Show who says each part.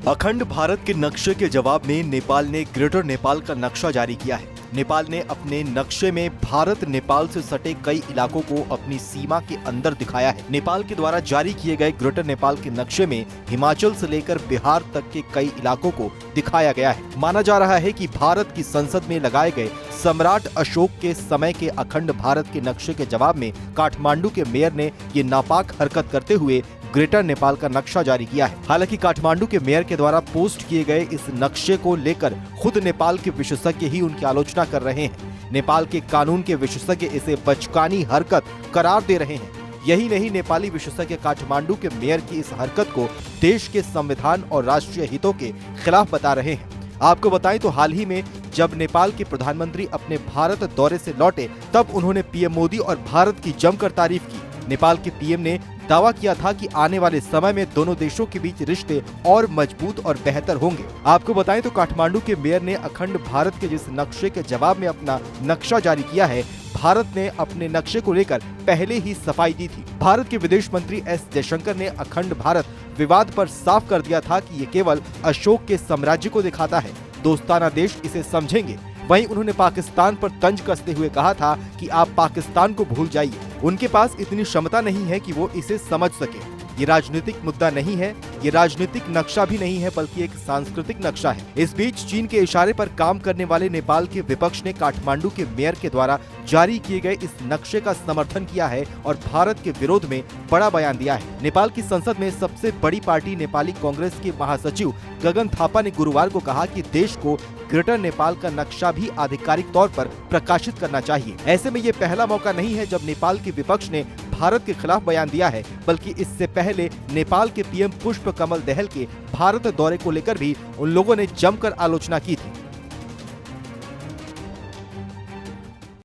Speaker 1: अखंड भारत के नक्शे के जवाब में नेपाल ने ग्रेटर नेपाल का नक्शा जारी किया है। नेपाल ने अपने नक्शे में भारत नेपाल से सटे कई इलाकों को अपनी सीमा के अंदर दिखाया है। नेपाल के द्वारा जारी किए गए ग्रेटर नेपाल के नक्शे में हिमाचल से लेकर बिहार तक के कई इलाकों को दिखाया गया है। माना जा रहा है कि भारत की संसद में लगाए गए सम्राट अशोक के समय के अखंड भारत के नक्शे के जवाब में काठमांडू के मेयर ने ये नापाक हरकत करते हुए ग्रेटर नेपाल का नक्शा जारी किया है। हालांकि काठमांडू के मेयर के द्वारा पोस्ट किए गए इस नक्शे को लेकर खुद नेपाल के विशेषज्ञ ही उनकी आलोचना कर रहे हैं। नेपाल के कानून के विशेषज्ञ इसे बचकानी हरकत करार दे रहे हैं। यही नहीं, नेपाली विशेषज्ञ काठमांडू के मेयर की इस हरकत को देश के संविधान और राष्ट्रीय हितों के खिलाफ बता रहे हैं। आपको बताएं तो हाल ही में जब नेपाल के प्रधानमंत्री अपने भारत दौरे से लौटे तब उन्होंने पीएम मोदी और भारत की जमकर तारीफ की। नेपाल के पीएम ने दावा किया था कि आने वाले समय में दोनों देशों के बीच रिश्ते और मजबूत और बेहतर होंगे। आपको बताएं तो काठमांडू के मेयर ने अखंड भारत के जिस नक्शे के जवाब में अपना नक्शा जारी किया है, भारत ने अपने नक्शे को लेकर पहले ही सफाई दी थी। भारत के विदेश मंत्री एस जयशंकर ने अखंड भारत विवाद पर साफ कर दिया था कि ये केवल अशोक के साम्राज्य को दिखाता है, दोस्ताना देश इसे समझेंगे। वहीं उन्होंने पाकिस्तान पर तंज कसते हुए कहा था कि आप पाकिस्तान को भूल जाइए, उनके पास इतनी क्षमता नहीं है कि वो इसे समझ सके। ये राजनीतिक मुद्दा नहीं है, ये राजनीतिक नक्शा भी नहीं है, बल्कि एक सांस्कृतिक नक्शा है। इस बीच चीन के इशारे पर काम करने वाले नेपाल के विपक्ष ने काठमांडू के मेयर के द्वारा जारी किए गए इस नक्शे का समर्थन किया है और भारत के विरोध में बड़ा बयान दिया है। नेपाल की संसद में सबसे बड़ी पार्टी नेपाली कांग्रेस के महासचिव गगन थापा ने गुरुवार को कहा कि देश को ग्रेटर नेपाल का नक्शा भी आधिकारिक तौर पर प्रकाशित करना चाहिए। ऐसे में ये पहला मौका नहीं है जब नेपाल के विपक्ष ने भारत के खिलाफ बयान दिया है, बल्कि इससे पहले नेपाल के पीएम पुष्प कमल दहल के भारत दौरे को लेकर भी उन लोगों ने जमकर आलोचना की थी।